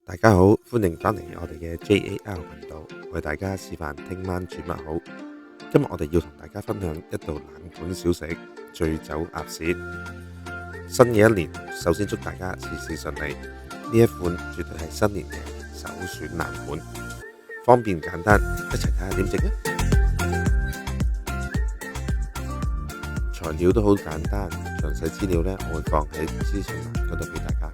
大家好，歡迎返嚟我哋嘅 JAL 頻道，為大家示範聽晚煮乜好。今日我哋要同大家分享一道冷盤小食——醉酒鴨舌。新嘅一年，首先祝大家事事順利。呢一款絕對係新年嘅首選冷盤，方便簡單，一齊睇下點整啊！材料都好簡單，詳細資料呢我會放喺資訊欄嗰度俾大家。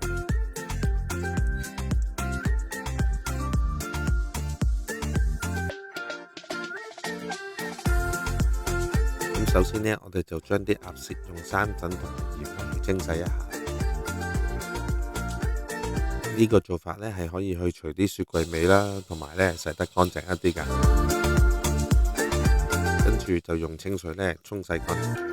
首先呢，我哋就將啲鴨舌用生粉同埋鹽去清洗一下。呢個做法呢係可以去除啲雪櫃味啦，同埋呢洗得乾淨一啲㗎。跟住就用清水呢沖洗乾淨。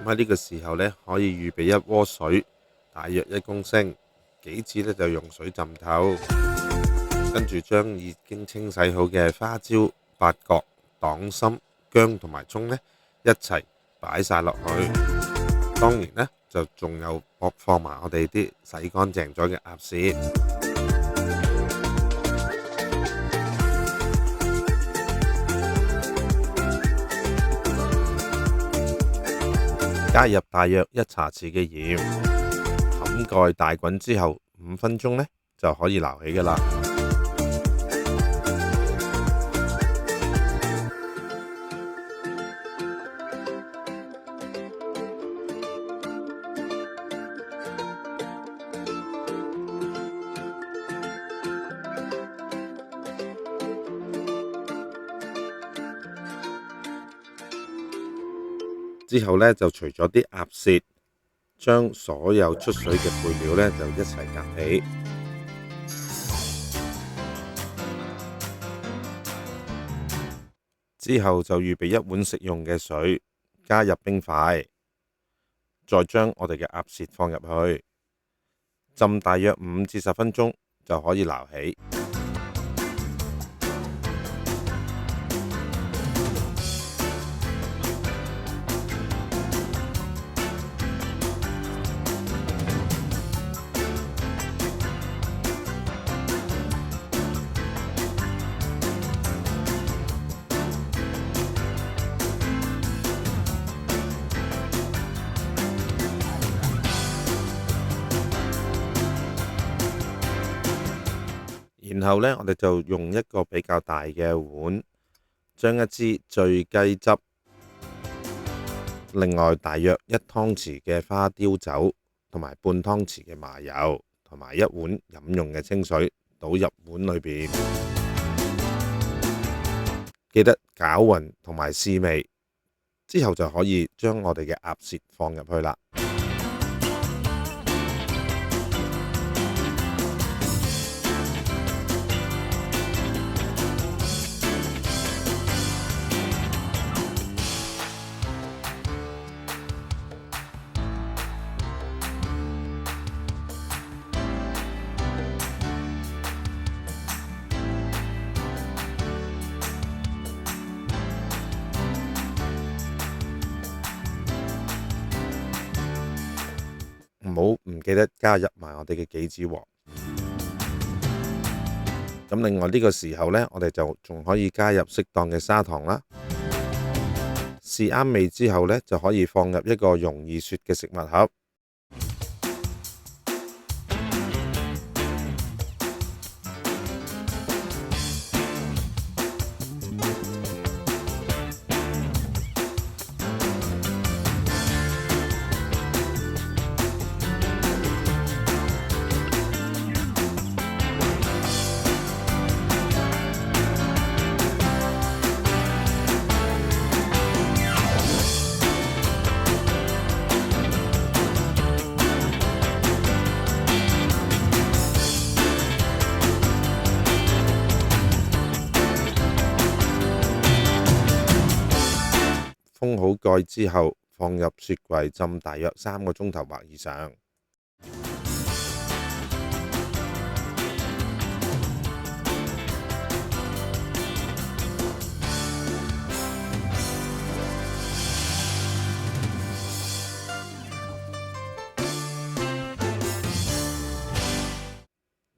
喺呢個時候呢，可以預備一鍋水，大約1公升，幾次呢就用水浸透，跟住將已經清洗好嘅花椒、八角、黨參、薑同埋蔥呢一齊擺晒落去。當然呢，就仲有放埋我哋啲洗乾淨咗嘅鴨舌。加入大約1茶匙嘅鹽，冚蓋大滾之後5分鐘呢就可以撈起㗎喇。之後呢，就除咗啲鴨舌，將所有出水嘅配料呢就一齊夾起。之後就預備1碗食用嘅水，加入冰塊，再將我哋嘅鴨舌放入去，浸大約5至10分鐘就可以撈起。然後呢，我哋就用一個比較大嘅碗，將一支醉雞汁，另外大約1湯匙嘅花雕酒，同埋半湯匙嘅麻油，同埋1碗飲用嘅清水，倒入碗裏邊。記得攪勻同埋試味，之後就可以將我哋嘅鴨舌放入去啦。唔記得加入埋我哋嘅杞子喎。咁另外呢個時候呢，我哋就仲可以加入適當嘅砂糖啦。試啱味之後呢，就可以放入一個容易雪嘅食物盒。封好蓋之後，放入雪櫃浸大約3個鐘頭或以上。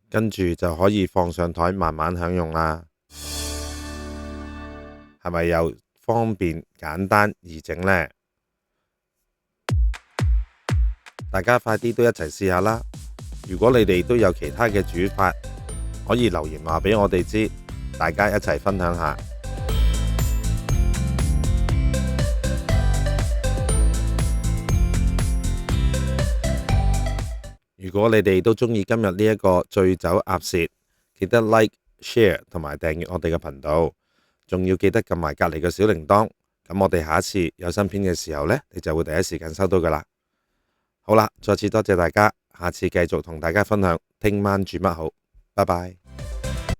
跟住就可以放上枱慢慢享用啦。係咪又方便簡單易整呢？大家快啲都一齊試下啦！如果你哋都有其他嘅煮法，可以留言話俾我哋知，大家一齊分享下。如果你哋都鍾意今日呢一個醉酒鴨舌，記得 like、share 同埋訂閱我哋嘅頻道，仲要記得撳埋隔離嘅小鈴鐺，咁我哋下一次有新片嘅時候呢，你就會第一時間收到噶啦。好啦，再次多謝大家，下次繼續同大家分享聽晚煮乜好，拜拜。